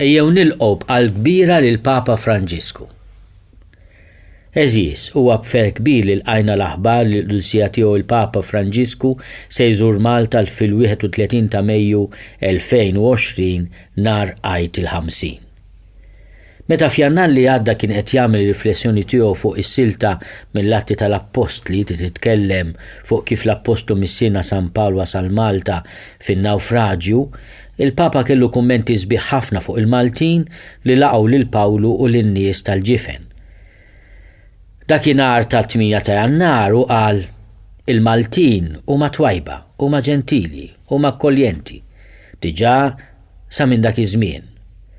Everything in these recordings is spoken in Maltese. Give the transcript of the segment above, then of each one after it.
Ejjew nilqgħu b'qalb kbira lil Papa Franġisku. Eżis, huwa b'fer kbir li lqajna l-aħbar li l-Quddusija tiegħu il-Papa Franġisku se jżur Malta fil-31 ta' Mejju 2020 nhar Għid il-50. Meta f'Jannar li għadda kien qed jagħmel riflessjoni tiegħu fuq is-silta mill-Atti tal-Apostli titkellem fuq kif l-Apostlu Missina San Pawl wasal Malta fin-nawfraġġju, il-Papa kellu kummenti sbieħ ħafna fuq il-Maltin li laqgħu lil Pawlu u lin-nies tal-ġifen. Dakinhar tal-8 ta' Jannar qal il-Maltin huma twajba, huma ġentili, huma akkoljenti. Diġà sa minn dak iż-żmien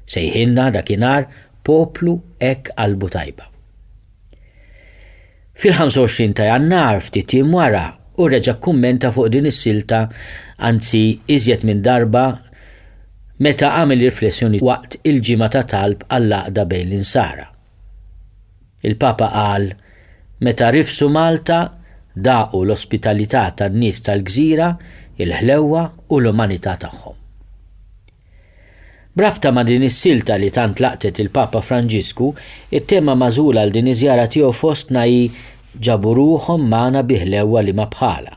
sejħilna dakinhar poplu hekk qalbu tajba. Fil-25 ta' Jannar ftit jiem wara u reġa' kummenta fuq din is-silta, anzi iżjed minn darba meta għamel riflessjoni waqt il-ġimgħa ta' talb għall-għaqda bejn l-insara. Il-Papa qal meta rifsu Malta daqu l-ospitalità tan-nies tal-Gżira, il-ħlewwa u l-umanità tagħhom. Brabta ma' din is-silta li tant laqtet il-Papa Franġisku, it-tema magħżula għal din iż-żjara tiegħu fostna hi ġabu ruħhom magħna bi ħlewwa li ma bħala.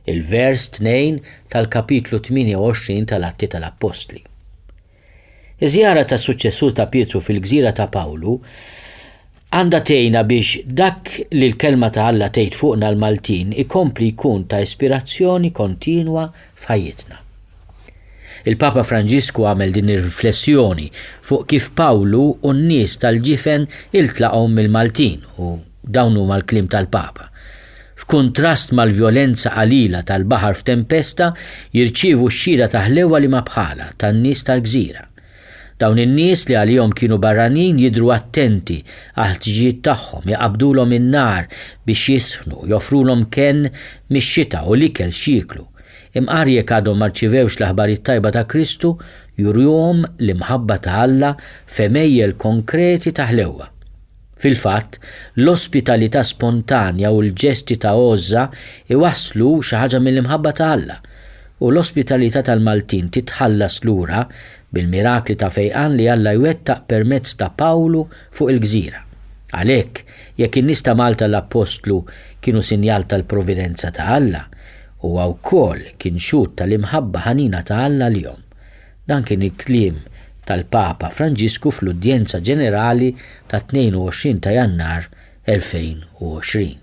Il-vers 2 tal-kapitlu 28 tal-Atti tal-Apostli. Iż-żjara tas-suċċessur ta' Pietru fil-Gżira ta' Pawlu għandha tgħinna biex dak li l-kelma ta' Alla tgħid fuqna l-Maltin ikompli jkun ta' ispirazzjoni kontinwa f'ħajjitna. Il-Papa Franġisku għamel din ir-riflessjoni fuq kif Pawlu u n-nies tal-ġifen iltlaqgħu mill-Maltin u dawn huma l-kliem tal-Papa. F'kuntrast mal-vjolenza qalila tal-baħar f'tempesta jirċievu x-xira ta' ħlewwa li ma bħala tan-nies tal-Gżira. Dawn in-nies li għalihom kienu barranin jidhru attenti għal ħtiġijiet tagħhom, jaqabdulhom in-nar biex jisħnu, joffrulhom kenn mix-xita u l-ikel x'jieklu. Imqar jekk għadhom ma rċivewx l-aħbarijiet tajba ta' Kristu, jurjuhom l-imħabba ta' Alla f'emejjel konkreti ta' ħlewwa. Fil-fatt, l-ospitalità spontanja u l-ġesti ta' għoża iwasslu xi ħaġa mill-imħabba ta' Alla u l-ospitalità tal-Maltin titħallas lura bil-mirakli ta' fejqan li Alla jwettaq permezz ta' Pawlu fuq il-Gżira. Għalhekk, jekk in-nies ta' Malta l-Apostlu kienu sinjal tal-providenza ta' Alla, huwa wkoll kien xhud tal-imħabba ħanina ta' Alla lihom. Dan kien il-kliem tal-Papa Franġisku fl-udjenza ġenerali ta' 22 ta' Jannar 2020.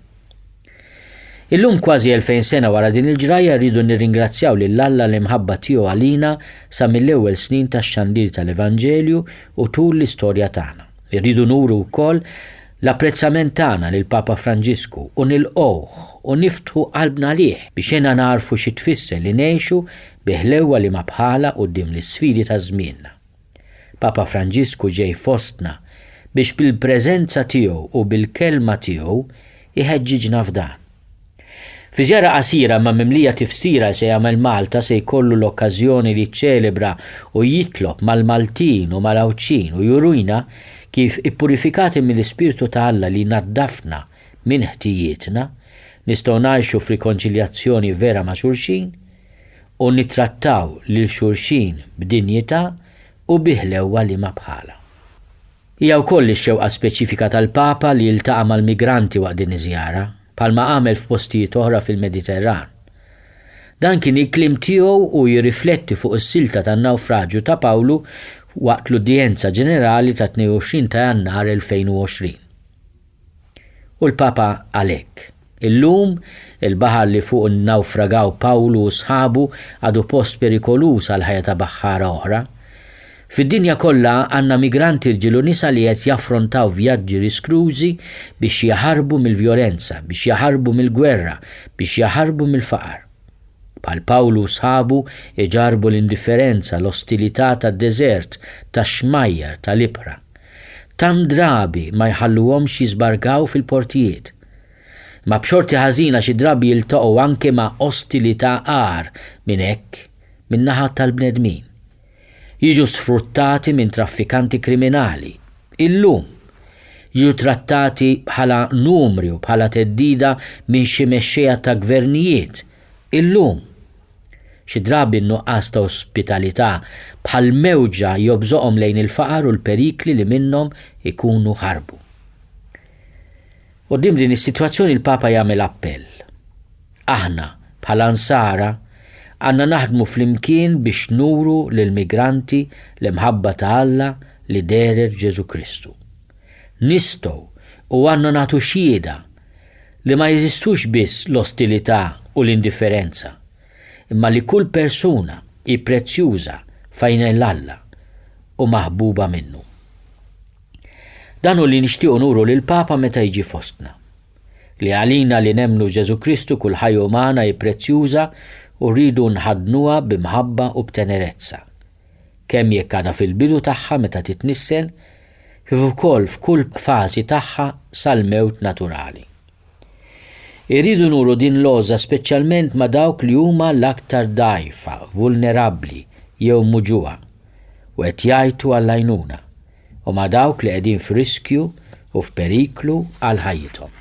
Illum kważi 2000 sena wara din il-ġraja rridu nirringrazzjaw lil Alla l-imħabba tiegħu għalina sa mill-ewwel snin tax-xandir tal-Evanġelju u tul l-istorja tagħna. Irridu nuru wkoll l-apprezzament tagħna lil Papa Franġisku u nilqgħuh u niftħu qalbna lih biex jena narfu xi tfisser li ngħixu bi ħlewwa li ma bħala quddiem l-isfidi ta' żmienna. Papa Franġisku ġej fostna biex bil-preżenza tiegħu u bil-kelma tiegħu iħeġġiġna f'dan. Fi żjara qasira ma' mimlija tifsira se jagħmel Malta se jkollu l-okkażjoni li ċelebra u jitlob mal-Maltin u mal-Awċin u jurujna kif ippurifikati mill-Ispirtu ta' Alla li naddafna minn ħtijietna nistgħu ngħixu f'rikonċiljazzjoni vera ma' xulxin u nittrattaw lil xulxin b'dinjità u bi ħlewwa li ma bħala. Hija wkoll ix-xewqa speċifika tal-Papa li jiltaqa' mal-migranti waqt din iż-żjara bħalma għamel f'postijiet oħra fil-Mediterran. Dan kien il-kliem tiegħu u jirrifletti fuq is-silta tan-nawfraġġju ta' Pawlu waqt l-udjenza ġenerali ta' 22 ta' Jannar 2020. U l-Papa għalhekk. Illum il-baħar li fuq innawfragaw Pawlu u sħabu għadu post perikolus għal ħajja ta' baħħara oħra. Fid-dinja kollha għandna migranti rġiel u nisa li qed jaffrontaw vjaġġi riskrużi biex jaħarbu mill-vjolenza, biex jaħarbu mill-gwerra, biex jaħarbu mill-faqar. Bħal Pawlu u sħabu iġarbu l-indifferenza, l-ostilità tad-deżert, tax-xmajjar, tal-ibra. Tan drabi ma jħalluhomx jiżbargaw fil-portijiet. Ma b'xorti ħażina xi drabi jiltaqgħu anke ma' ostilità għar minn hekk min-naħa tal-bnedmin. Jiġu sfruttati minn traffikanti kriminali. Illum jiġu trattati bħala numri u bħala teddida minn xi mexxejja ta' gvernijiet. Illum Xi drabi n-nuqqas ta' ospitalità bħal mewġa jobżoqhom lejn il-faqar u l-perikli li minnhom ikunu ħarbu. Qudiem din is-sitwazzjoni il-Papa jagħmel appell. Aħna bħala Ansara għandna naħdmu flimkien biex nuru lill-migranti l-imħabba ta' Alla li derer Ġesu Kristu. Nistgħu u għandna nagħtu xhieda li ma jeżistux biss l-ostilità u l-indifferenza, imma li kull persuna hi prezzjuża fejn l-Alla u maħbuba minnu. Dan hu li nixtiequ nuru lil Papa meta jiġi fostna. Li għalina li nemmnu Ġesu Kristu kull ħajja umana hi prezzjuża u rridu nħadnuha b'imħabba u b'tenerezza. Kemm jekk għadha fil-bidu tagħha meta titnissen, kif ukoll f'kull fażi tagħha sal-mewt naturali. Irridu nuru din l-għoża speċjalment ma' dawk li huma l-aktar dgħajfa, vulnerabbli jew muġuha u qed jgħajtu għall-għajnuna u ma' dawk li qegħdin f'riskju u f'periklu għal ħajjithom.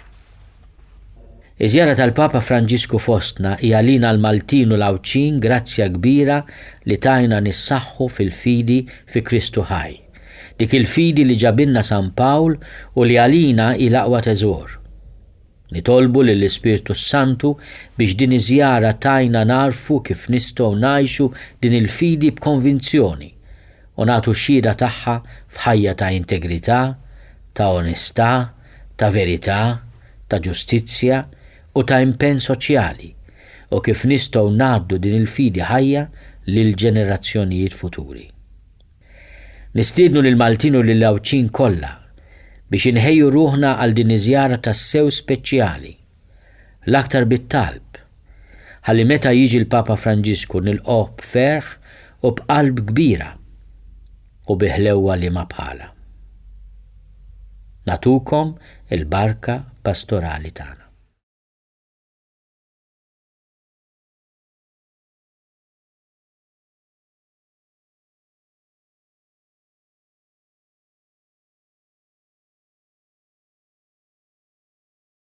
Iż-żjara tal-Papa Franġisku fostna hija lina l-Maltin u l-Awċin grazzja kbira li tajna nissaħħu fil-fidi fi Kristu ħaj. Dik il-fidi li ġabilna San Pawl u li għalina il-aqwa teżor. Nitolbu lill-Ispirtu Santu biex din iż-żjara tajna narfu kif nistgħu ngħixu din il-fidi b'konvinzjoni u nagħtu x-xhieda tagħha f'ħajja ta' integrità, ta' onestà, ta' verità, ta' ġustizzja u ta' impenn soċjali u kif nistgħu ngħaddu din il-fidi ħajja lil ġenerazzjonijiet futuri. Nistiednu lil Maltin u lil Awċin kollha biex inħejju ruħna għal din iż-żjara tas-sew speċjali, l-aktar bit-talb, ħalli meta jiġi l-Papa Franġisku nilqgħuh b'ferħ u b'qalb kbira u biħlewwa li ma bħala. Natukom il-barka pastorali tagħna.